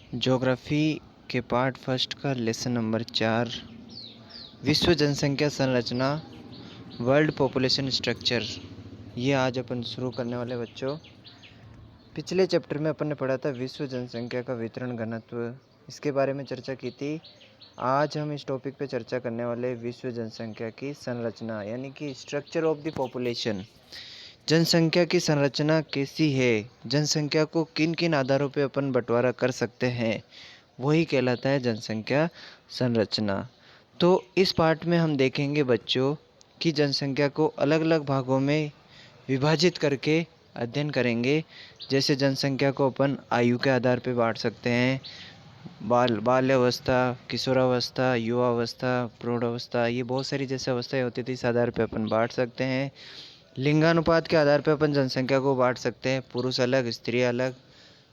Geography के part first का lesson number 4 विश्व जनसंख्या संरचना वर्ल्ड पॉपुलेशन स्ट्रक्चर, ये आज अपन शुरू करने वाले बच्चों। पिछले चैप्टर में अपन ने पढ़ा था विश्व जनसंख्या का वितरण घनत्व, इसके बारे में चर्चा की थी। आज हम इस टॉपिक पे चर्चा करने वाले विश्व जनसंख्या की संरचना यानी कि स्ट्रक्चर ऑफ द पॉपुलेशन। जनसंख्या की संरचना कैसी है, जनसंख्या को किन किन आधारों पे अपन बंटवारा कर सकते हैं, वही कहलाता है जनसंख्या संरचना। तो इस पार्ट में हम देखेंगे बच्चों कि जनसंख्या को अलग अलग भागों में विभाजित करके अध्ययन करेंगे। जैसे जनसंख्या को अपन आयु के आधार पर बांट सकते हैं, बाल्यावस्था, किशोरावस्था, युवावस्था, प्रौढ़ावस्था, ये बहुत सारी जैसे अवस्थाएं होती थी, इस आधार पर अपन बांट सकते हैं। लिंगानुपात के आधार पर अपन जनसंख्या को बांट सकते हैं, पुरुष अलग स्त्री अलग।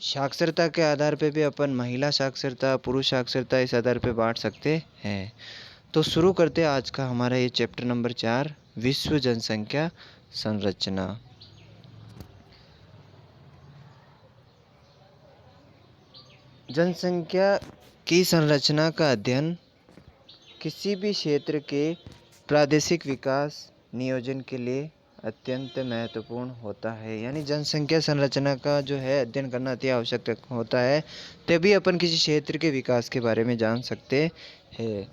साक्षरता के आधार पे भी अपन महिला साक्षरता, पुरुष साक्षरता, इस आधार पे बांट सकते हैं। तो शुरू करते हैं आज का हमारा ये चैप्टर नंबर 4 विश्व जनसंख्या संरचना। जनसंख्या की संरचना का अध्ययन किसी भी क्षेत्र के प्रादेशिक विकास नियोजन के लिए अत्यंत महत्वपूर्ण होता है। यानी जनसंख्या संरचना का जो है अध्ययन करना अति आवश्यक होता है, तभी अपन किसी क्षेत्र के विकास के बारे में जान सकते हैं।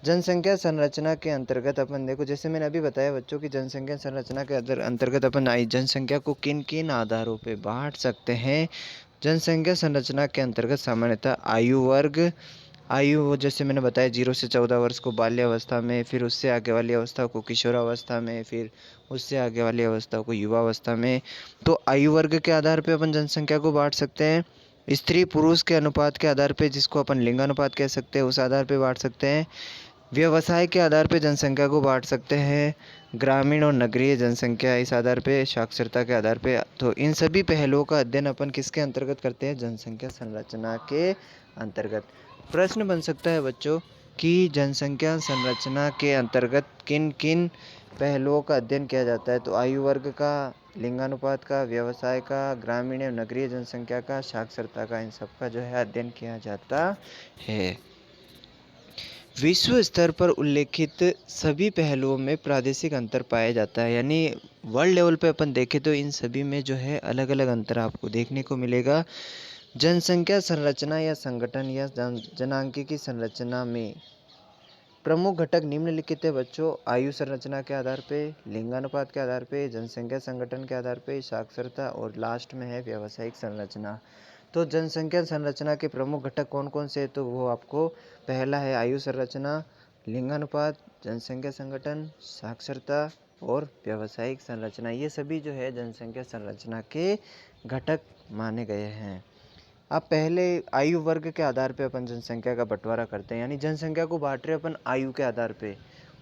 जनसंख्या संरचना के अंतर्गत अपन देखो, जैसे मैंने अभी बताया बच्चों की जनसंख्या संरचना के अंतर्गत अपन जनसंख्या को किन किन आधारों पे बांट सकते हैं। जनसंख्या संरचना के अंतर्गत सामान्यतः आयु वर्ग, आयु जैसे मैंने बताया 0 से 14 वर्ष को बाल्यावस्था में, फिर उससे आगे वाली अवस्था को किशोरावस्था में, फिर उससे आगे वाली अवस्था को युवावस्था में। तो आयु वर्ग के आधार पे अपन जनसंख्या को बांट सकते हैं। स्त्री पुरुष के अनुपात के आधार पे, जिसको अपन लिंगानुपात कह सकते हैं, उस आधार पे बांट सकते हैं। व्यवसाय के आधार पे जनसंख्या को बांट सकते हैं। ग्रामीण और नगरीय जनसंख्या, इस आधार पे, साक्षरता के आधार पे। तो इन सभी पहलुओं का अध्ययन अपन किसके अंतर्गत करते हैं, जनसंख्या संरचना के अंतर्गत। प्रश्न बन सकता है बच्चों कि जनसंख्या संरचना के अंतर्गत किन किन पहलुओं का अध्ययन किया जाता है। तो आयु वर्ग का, लिंगानुपात का, व्यवसाय का, ग्रामीण और नगरीय जनसंख्या का, साक्षरता का, इन सब का जो है अध्ययन किया जाता है। विश्व स्तर पर उल्लेखित सभी पहलुओं में प्रादेशिक अंतर पाया जाता है। यानी वर्ल्ड लेवल पे अपन देखें तो इन सभी में जो है अलग अलग अंतर आपको देखने को मिलेगा। जनसंख्या संरचना या संगठन या जनांकीय संरचना में प्रमुख घटक निम्नलिखित है बच्चों। आयु संरचना के आधार पे, लिंगानुपात के आधार पे, जनसंख्या संगठन के आधार पे, साक्षरता, और लास्ट में है व्यावसायिक संरचना। तो जनसंख्या संरचना के प्रमुख घटक कौन कौन से, तो वो आपको पहला है आयु संरचना, लिंगानुपात, जनसंख्या संगठन, साक्षरता और व्यावसायिक संरचना। ये सभी जो है जनसंख्या संरचना के घटक माने गए हैं। अब पहले आयु वर्ग के आधार पे अपन जनसंख्या का बंटवारा करते हैं, यानी जनसंख्या को बांट रहे अपन आयु के आधार पे।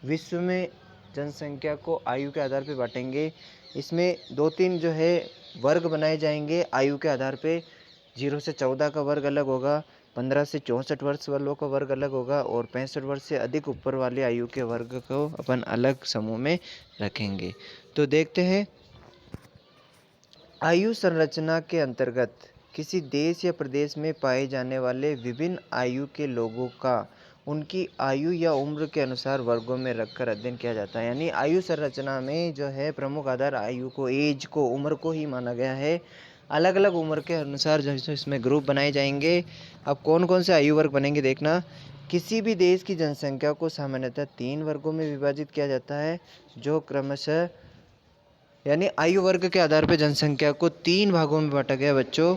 विश्व में जनसंख्या को आयु के आधार पे बांटेंगे। इसमें 2-3 जो है वर्ग बनाए जाएंगे आयु के आधार पे। 0 से 14 का वर्ग अलग होगा, 15 से 64 वर्ष वालों का वर्ग अलग होगा, और 65 वर्ष से अधिक ऊपर वाले आयु के वर्ग को अपन अलग समूह में रखेंगे। तो देखते हैं, आयु संरचना के अंतर्गत किसी देश या प्रदेश में पाए जाने वाले विभिन्न आयु के लोगों का उनकी आयु या उम्र के अनुसार वर्गों में रखकर अध्ययन किया जाता है। यानी आयु संरचना में जो है प्रमुख आधार आयु को, एज को, उम्र को ही माना गया है। अलग अलग उम्र के अनुसार जो है इसमें ग्रुप बनाए जाएंगे। अब कौन कौन से आयु वर्ग बनेंगे देखना। किसी भी देश की जनसंख्या को सामान्यतः 3 वर्गों में विभाजित किया जाता है, जो क्रमशः, यानी आयु वर्ग के आधार पर जनसंख्या को 3 भागों में बांटा गया बच्चों।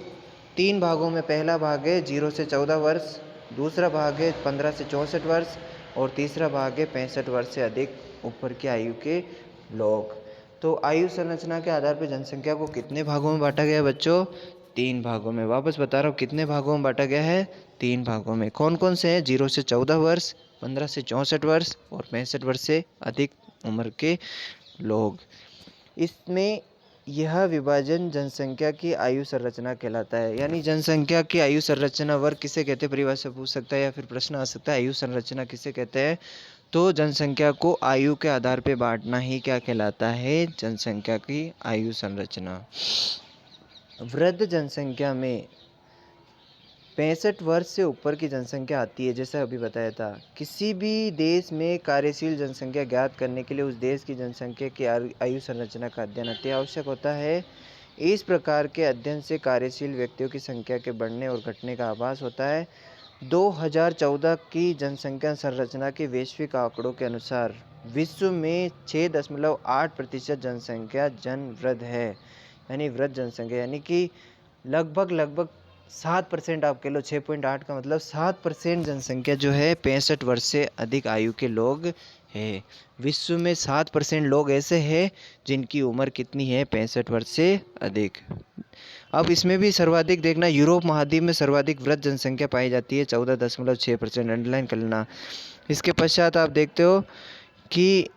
3 भागों में पहला भाग है 0 से 14 वर्ष, दूसरा भाग है 15 से 64 वर्ष, और तीसरा भाग है 65 वर्ष से अधिक ऊपर की आयु के लोग। तो आयु संरचना के आधार पर जनसंख्या को कितने भागों में बांटा गया है बच्चों, 3 भागों में। वापस बता रहा हूँ, कितने भागों में बांटा गया है, 3 भागों में। कौन कौन से हैं, 0 से 14 वर्ष, 15 से 64 वर्ष और 65 वर्ष से अधिक उम्र के लोग। इसमें यह विभाजन जनसंख्या की आयु संरचना कहलाता है। यानी जनसंख्या की आयु संरचना वर्ग किसे कहते हैं, परिभाषा पूछ सकता है या फिर प्रश्न आ सकता है, आयु संरचना किसे कहते हैं। तो जनसंख्या को आयु के आधार पर बांटना ही क्या कहलाता है, जनसंख्या की आयु संरचना। वृद्ध जनसंख्या में 65 वर्ष से ऊपर की जनसंख्या आती है, जैसा अभी बताया था। किसी भी देश में कार्यशील जनसंख्या ज्ञात करने के लिए उस देश की जनसंख्या की आयु संरचना का अध्ययन अति आवश्यक होता है। इस प्रकार के अध्ययन से कार्यशील व्यक्तियों की संख्या के बढ़ने और घटने का आभास होता है। 2014 की जनसंख्या संरचना के वैश्विक आंकड़ों के अनुसार विश्व में 6.8% जनसंख्या वृद्ध है, यानी वृद्ध जनसंख्या, यानी कि लगभग 7%, आप कह लो 6.8 का मतलब 7% जनसंख्या जो है 65 वर्ष से अधिक आयु के लोग है। विश्व में 7% लोग ऐसे हैं जिनकी उम्र कितनी है, 65 वर्ष से अधिक। अब इसमें भी सर्वाधिक देखना, यूरोप महाद्वीप में सर्वाधिक वृद्ध जनसंख्या पाई जाती है, 14.6%, अंडरलाइन कर लेना। इसके पश्चात आप देखते हो कि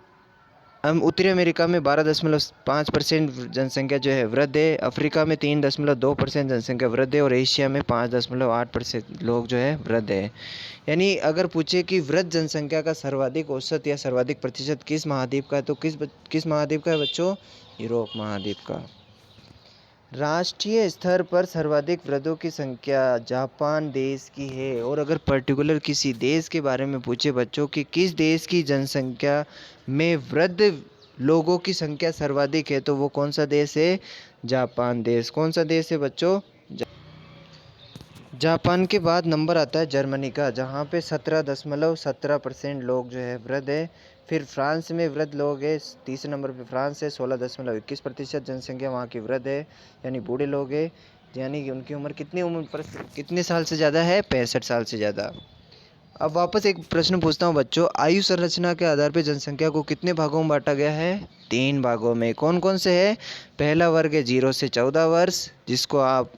उत्तरी अमेरिका में 12.5% जनसंख्या जो है वृद्ध है, अफ्रीका में 3.2% जनसंख्या वृद्ध है और एशिया में 5.8% लोग जो है वृद्ध है। यानी अगर पूछे कि वृद्ध जनसंख्या का सर्वाधिक औसत या सर्वाधिक प्रतिशत किस महाद्वीप का है, तो किस महाद्वीप का है बच्चों? यूरोप महाद्वीप का। राष्ट्रीय स्तर पर सर्वाधिक वृद्धों की संख्या जापान देश की है। और अगर पर्टिकुलर किसी देश के बारे में पूछे बच्चों कि किस देश की जनसंख्या में वृद्ध लोगों की संख्या सर्वाधिक है, तो वो कौन सा देश है? जापान देश। कौन सा देश है बच्चों? जापान के बाद नंबर आता है जर्मनी का, जहाँ पे 17.17% लोग जो है वृद्ध है। फिर फ्रांस में वृद्ध लोग है, तीसरे नंबर पे फ्रांस है, 16.21% जनसंख्या वहाँ की वृद्ध है, यानी बूढ़े लोग है, यानी कि उनकी उम्र कितने साल से ज़्यादा है? 65 साल से ज़्यादा। अब वापस एक प्रश्न पूछता हूँ बच्चों, आयु संरचना के आधार पर जनसंख्या को कितने भागों में बांटा गया है? 3 भागों में। कौन कौन से है? पहला वर्ग है 0 से 14 वर्ष, जिसको आप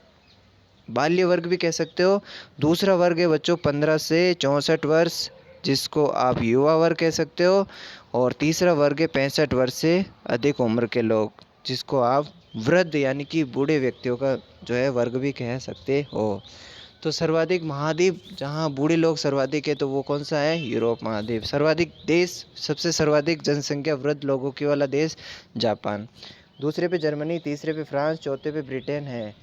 बाल्य वर्ग भी कह सकते हो। दूसरा वर्ग है बच्चों 15 से 64 वर्ष, जिसको आप युवा वर्ग कह सकते हो। और तीसरा वर्ग है 65 वर्ष से अधिक उम्र के लोग, जिसको आप वृद्ध यानी कि बूढ़े व्यक्तियों का जो है वर्ग भी कह सकते हो। तो सर्वाधिक महाद्वीप जहाँ बूढ़े लोग सर्वाधिक है, तो वो कौन सा है? यूरोप महाद्वीप। सर्वाधिक देश, सबसे सर्वाधिक जनसंख्या वृद्ध लोगों की वाला देश जापान, दूसरे पे जर्मनी, तीसरे पे फ्रांस, चौथे पे ब्रिटेन है।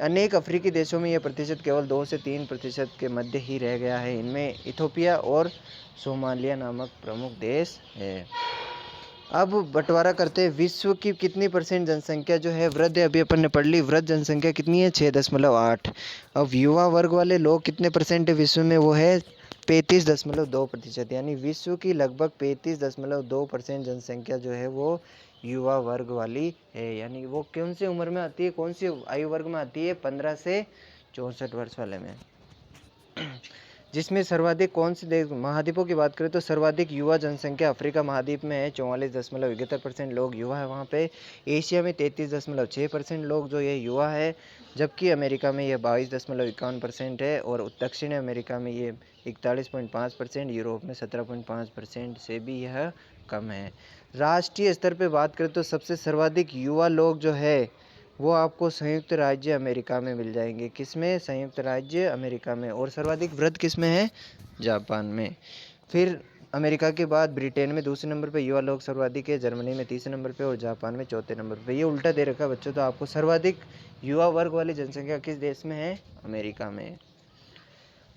अनेक अफ्रीकी देशों में यह प्रतिशत केवल 2 से 3% के मध्य ही रह गया है। इनमें इथोपिया और सोमालिया नामक प्रमुख देश है। अब बंटवारा करते हैं, विश्व की कितनी परसेंट जनसंख्या जो है वृद्ध है? अभी अपन ने पढ़ ली, वृद्ध जनसंख्या कितनी है? 6.8। अब युवा वर्ग वाले लोग कितने परसेंट है विश्व में? वो है 35.2%, यानी विश्व की लगभग 35.2% जनसंख्या जो है वो युवा वर्ग वाली है। यानी वो कौन सी उम्र में आती है, कौन सी आयु वर्ग में आती है? 15 से 64 वर्ष वाले में। जिसमें सर्वाधिक कौन से देश महाद्वीपों की बात करें तो सर्वाधिक युवा जनसंख्या अफ्रीका महाद्वीप में है, 44.71% लोग युवा है वहाँ पे। एशिया में 33.6% लोग जो ये युवा है, जबकि अमेरिका में ये 22.51% है और दक्षिण अमेरिका में ये 41.5%, यूरोप में 17.5% से भी यह कम है। राष्ट्रीय स्तर पे बात करें तो सबसे सर्वाधिक युवा लोग जो है वो आपको संयुक्त राज्य अमेरिका में मिल जाएंगे। किसमें? संयुक्त राज्य अमेरिका में। और सर्वाधिक वृद्ध किसमें है? जापान में। फिर अमेरिका के बाद ब्रिटेन में दूसरे नंबर पे युवा लोग सर्वाधिक है, जर्मनी में तीसरे नंबर पे और जापान में चौथे नंबर पे। ये उल्टा दे रखा है बच्चों, तो आपको सर्वाधिक युवा वर्ग वाली जनसंख्या किस देश में है? अमेरिका में।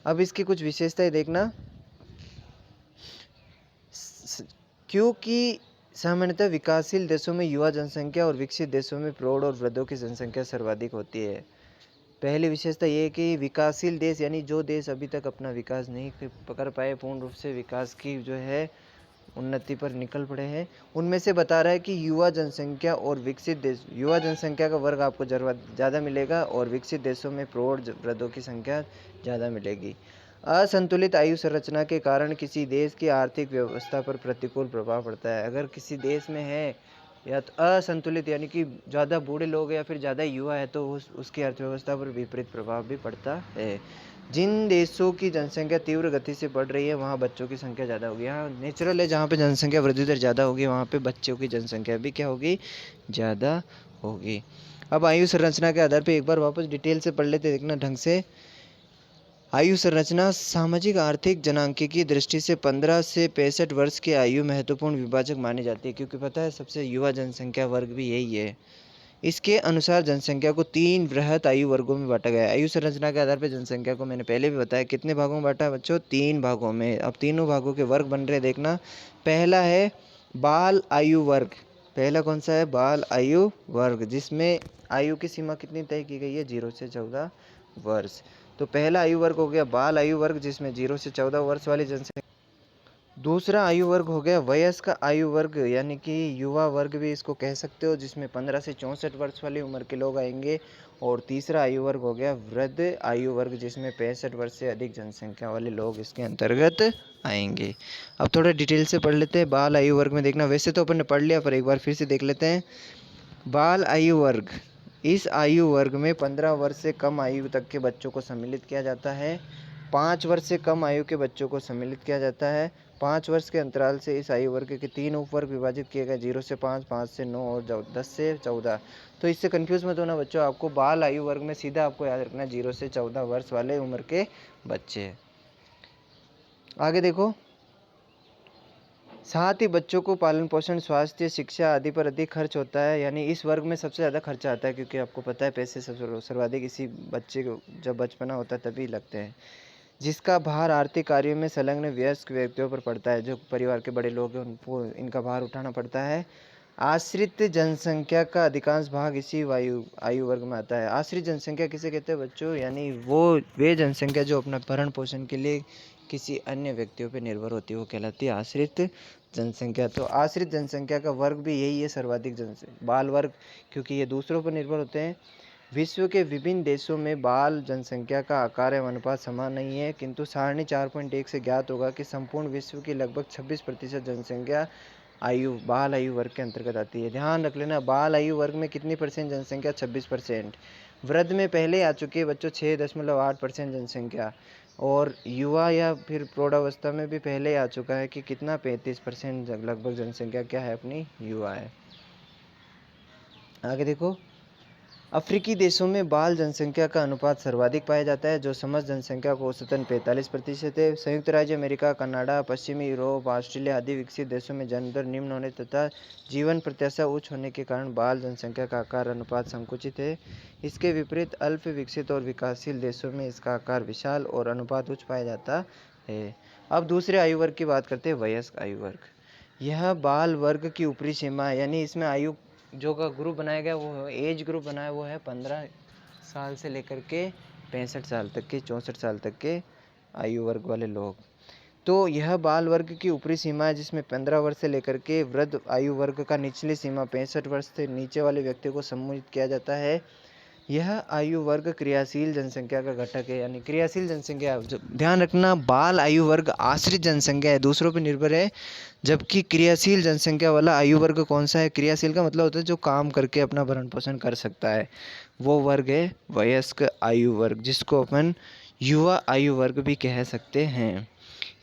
अब इसकी कुछ विशेषताएं देखना, क्योंकि सामान्यतः विकासशील देशों में युवा जनसंख्या और विकसित देशों में प्रौढ़ और वृद्धों की जनसंख्या सर्वाधिक होती है। पहली विशेषता ये है कि विकासशील देश यानी जो देश अभी तक अपना विकास नहीं कर पाए, पूर्ण रूप से विकास की जो है उन्नति पर निकल पड़े हैं, उनमें से बता रहा है कि युवा जनसंख्या और विकसित देश, युवा जनसंख्या का वर्ग आपको ज़्यादा मिलेगा और विकसित देशों में प्रौढ़ वृद्धों की संख्या ज़्यादा मिलेगी। असंतुलित आयु संरचना के कारण किसी देश की आर्थिक व्यवस्था पर प्रतिकूल प्रभाव पड़ता है। अगर किसी देश में है या तो असंतुलित यानी कि ज़्यादा बूढ़े लोग या फिर ज़्यादा युवा है, तो उसकी अर्थव्यवस्था पर विपरीत प्रभाव भी पड़ता है। जिन देशों की जनसंख्या तीव्र गति से बढ़ रही है वहाँ बच्चों की संख्या ज़्यादा होगी। यहाँ नेचुरल है, जहाँ पे जनसंख्या वृद्धि दर ज़्यादा होगी वहाँ पे बच्चों की जनसंख्या भी क्या होगी? ज़्यादा होगी। अब आयु संरचना के आधार पर एक बार वापस डिटेल से पढ़ लेते, देखना ढंग से। आयु संरचना सामाजिक आर्थिक जनांकी की दृष्टि से 15 से 65 वर्ष की आयु महत्वपूर्ण विभाजक मानी जाती है, क्योंकि पता है सबसे युवा जनसंख्या वर्ग भी यही है। इसके अनुसार जनसंख्या को 3 वृहत आयु वर्गों में बांटा गया है। आयु संरचना के आधार पर जनसंख्या को मैंने पहले भी बताया कितने भागों में बांटा है बच्चों, 3 भागों में। अब तीनों भागों के वर्ग बन रहे देखना। पहला है बाल आयु वर्ग। पहला कौन सा है? बाल आयु वर्ग, जिसमें आयु की सीमा कितनी तय की गई है? 0 से 14 वर्ष। तो पहला आयु वर्ग हो गया बाल आयु वर्ग, जिसमें 0 से 14 वर्ष वाली जनसंख्या। दूसरा आयु वर्ग हो गया वयस्क आयु वर्ग, यानी कि युवा वर्ग भी इसको कह सकते हो, जिसमें 15 से 64 वर्ष वाली उम्र के लोग आएंगे। और तीसरा आयु वर्ग हो गया वृद्ध आयु वर्ग, जिसमें 65 वर्ष से अधिक जनसंख्या वाले लोग इसके अंतर्गत आएंगे। अब थोड़ा डिटेल से पढ़ लेते हैं। बाल आयु वर्ग में देखना, वैसे तो अपन ने पढ़ लिया पर एक बार फिर से देख लेते हैं। बाल आयु वर्ग, इस आयु वर्ग में 15 वर्ष से कम आयु तक के बच्चों को सम्मिलित किया जाता है। 5 वर्ष से कम आयु के बच्चों को सम्मिलित किया जाता है। 5 वर्ष के अंतराल से इस आयु वर्ग के 3 उपवर्ग विभाजित किए गए, 0 से 5, 5 से 9 और 10 से 14। तो इससे कंफ्यूज मत होना बच्चों, आपको बाल आयु वर्ग में सीधा आपको याद रखना 0 से 14 वर्ष वाले उम्र के बच्चे। आगे देखो, साथ ही बच्चों को पालन पोषण, स्वास्थ्य, शिक्षा आदि पर अधिक खर्च होता है। यानी इस वर्ग में सबसे ज़्यादा खर्चा आता है, क्योंकि आपको पता है पैसे सर्वाधिक इसी बच्चे को जब बचपना होता है तभी लगते हैं। जिसका भार आर्थिक कार्यों में संलग्न वयस्क व्यक्तियों पर पड़ता है। जो परिवार के बड़े लोग हैं उनको इनका भार उठाना पड़ता है। आश्रित जनसंख्या का अधिकांश भाग इसी आयु वर्ग में आता है। आश्रित जनसंख्या किसे कहते हैं बच्चों? यानी वे जनसंख्या जो अपना भरण पोषण के लिए किसी अन्य व्यक्तियों पर निर्भर होती है, वो कहलाती है आश्रित जनसंख्या। तो आश्रित जनसंख्या का वर्ग भी यही है, सर्वाधिक बाल वर्ग, क्योंकि ये दूसरों पर निर्भर होते हैं। विश्व के विभिन्न देशों में बाल जनसंख्या का आकार एवं अनुपात समान नहीं है, किंतु सारणी 4.1 से ज्ञात होगा कि संपूर्ण विश्व की लगभग 26% जनसंख्या बाल आयु वर्ग के अंतर्गत आती है। ध्यान रख लेना, बाल आयु वर्ग में कितनी परसेंट जनसंख्या? 26%। वृद्ध में पहले आ चुकी है बच्चों 6.8% जनसंख्या, और युवा या फिर प्रौढ़ावस्था में भी पहले आ चुका है कि कितना 35% लगभग जनसंख्या क्या है अपनी? युवा है। आगे देखो, अफ्रीकी देशों में बाल जनसंख्या का अनुपात सर्वाधिक पाया जाता है, जो समस्त जनसंख्या को औसतन 45% है। संयुक्त राज्य अमेरिका, कनाडा, पश्चिमी यूरोप, ऑस्ट्रेलिया आदि विकसित देशों में जन्म दर निम्न होने तथा जीवन प्रत्याशा उच्च होने के कारण बाल जनसंख्या का आकार अनुपात संकुचित है। इसके विपरीत अल्प विकसित और विकासशील देशों में इसका आकार विशाल और अनुपात उच्च पाया जाता है। अब दूसरे आयु वर्ग की बात करते हैं, वयस्क आयु वर्ग। यह बाल वर्ग की ऊपरी सीमा है, यानी इसमें आयु जो का ग्रुप बनाया गया, वो एज ग्रुप बनाया वो है 15 साल से लेकर के 65 साल तक के, 64 साल तक के आयु वर्ग वाले लोग। तो यह बाल वर्ग की ऊपरी सीमा है, जिसमें 15 वर्ष से लेकर के वृद्ध आयु वर्ग का निचली सीमा 65 वर्ष से नीचे वाले व्यक्ति को सम्मिलित किया जाता है। यह आयु वर्ग क्रियाशील जनसंख्या का घटक है, यानी क्रियाशील जनसंख्या। ध्यान रखना, बाल आयु वर्ग आश्रित जनसंख्या है, दूसरों पर निर्भर है, जबकि क्रियाशील जनसंख्या वाला आयु वर्ग कौन सा है? क्रियाशील का मतलब होता है जो काम करके अपना भरण पोषण कर सकता है, वो वर्ग है वयस्क आयु वर्ग, जिसको अपन युवा आयु वर्ग भी कह सकते हैं।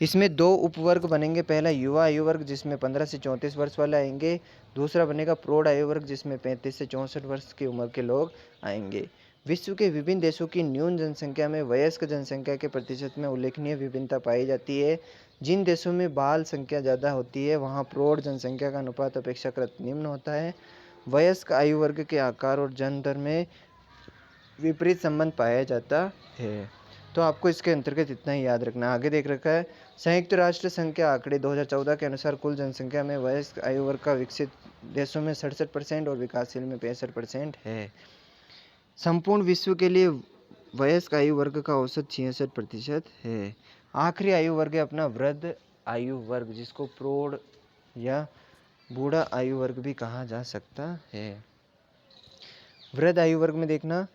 इसमें 2 उपवर्ग बनेंगे। पहला युवा आयु वर्ग, जिसमें 15 से 34 वर्ष वाले आएंगे। दूसरा बनेगा प्रौढ़ आयु वर्ग, जिसमें 35 से 64 वर्ष की उम्र के लोग आएंगे। विश्व के विभिन्न देशों की न्यून जनसंख्या में वयस्क जनसंख्या के प्रतिशत में उल्लेखनीय विभिन्नता पाई जाती है। जिन देशों में बाल संख्या ज़्यादा होती है, वहाँ प्रौढ़ जनसंख्या का अनुपात अपेक्षाकृत निम्न होता है। वयस्क आयु वर्ग के आकार और जन्म दर में विपरीत संबंध पाया जाता है। तो आपको इसके अंतर्गत इतना ही याद रखना। आगे देख रखा है, संयुक्त राष्ट्र संघ के आंकड़े 2014 के अनुसार कुल जनसंख्या में वयस्क आयु वर्ग का विकसित देशों में 67% और विकासशील में 65% है। संपूर्ण विश्व के लिए वयस्क आयु वर्ग का औसत 66% है। आखिरी आयु वर्ग है अपना वृद्ध आयु वर्ग, जिसको प्रौढ़ या बूढ़ा आयु वर्ग भी कहा जा सकता है। वृद्ध आयु वर्ग में देखना,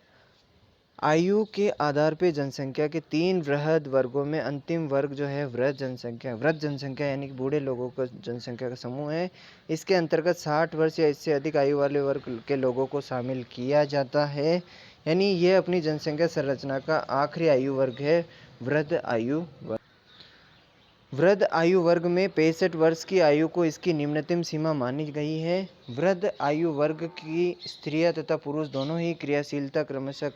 आयु के आधार पर जनसंख्या के 3 वृहद वर्गों में अंतिम वर्ग जो है वृद्ध जनसंख्या यानी कि बूढ़े लोगों का जनसंख्या का समूह है। इसके अंतर्गत 60 वर्ष या इससे अधिक आयु वाले वर्ग के लोगों को शामिल किया जाता है। यानी ये अपनी जनसंख्या संरचना का आखिरी आयु वर्ग है, वृद्ध आयु वर्ग। वृद्ध आयु वर्ग में 65 वर्ष की आयु को इसकी निम्नतम सीमा मानी गई है। वृद्ध आयु वर्ग की स्त्रियां तथा पुरुष दोनों ही क्रियाशीलता क्रमशः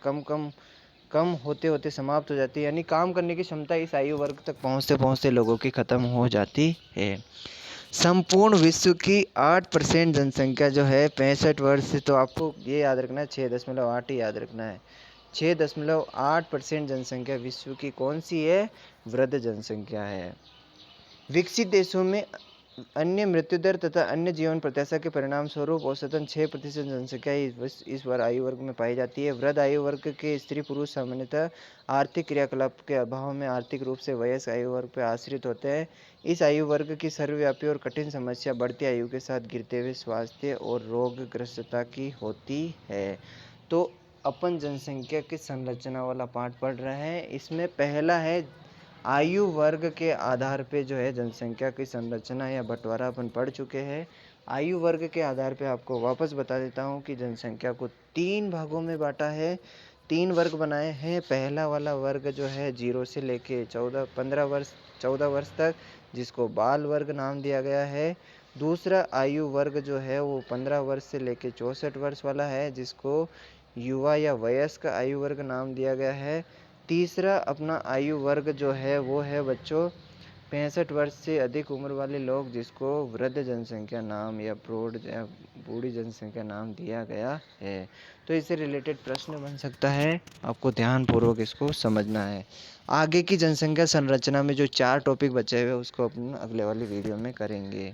कम होते होते समाप्त हो जाती है, यानी काम करने की क्षमता इस आयु वर्ग तक पहुँचते पहुँचते लोगों की खत्म हो जाती है। संपूर्ण विश्व की 8% जनसंख्या जो है 65 वर्ष से, तो आपको ये याद रखना है 6.8 ही याद रखना है। 6.8% जनसंख्या विश्व की कौन सी है? वृद्ध जनसंख्या है। विकसित देशों में अन्य मृत्यु दर तथा अन्य जीवन प्रत्याशा के परिणाम स्वरूप औसतन 6% जनसंख्या इस बार आयु वर्ग में पाई जाती है। वृद्ध आयु वर्ग के स्त्री पुरुष सामान्यतः आर्थिक क्रियाकलाप के अभाव में आर्थिक रूप से वयस्क आयु वर्ग पर आश्रित होते हैं। इस आयु वर्ग की सर्वव्यापी और कठिन समस्या बढ़ती आयु के साथ गिरते हुए स्वास्थ्य और रोगग्रस्तता की होती है। तो अपन जनसंख्या की संरचना वाला पाठ पढ़ रहे हैं। इसमें पहला है आयु वर्ग के आधार पे जो है जनसंख्या की संरचना या बंटवारा अपन पढ़ चुके हैं। आयु वर्ग के आधार पे आपको वापस बता देता हूँ कि जनसंख्या को 3 भागों में बांटा है, 3 वर्ग बनाए हैं। पहला वाला वर्ग जो है 0 से लेके 14 वर्ष तक, जिसको बाल वर्ग नाम दिया गया है। दूसरा आयु वर्ग जो है वो 15 वर्ष से लेके 64 वर्ष वाला है, जिसको युवा या वयस्क आयु वर्ग नाम दिया गया है। तीसरा अपना आयु वर्ग जो है वो है बच्चों 65 वर्ष से अधिक उम्र वाले लोग, जिसको वृद्ध जनसंख्या नाम या प्रौढ़ या बूढ़ी जनसंख्या नाम दिया गया है। तो इससे रिलेटेड प्रश्न बन सकता है, आपको ध्यानपूर्वक इसको समझना है। आगे की जनसंख्या संरचना में जो 4 टॉपिक बचे हुए उसको अपन अगले वाली वीडियो में करेंगे।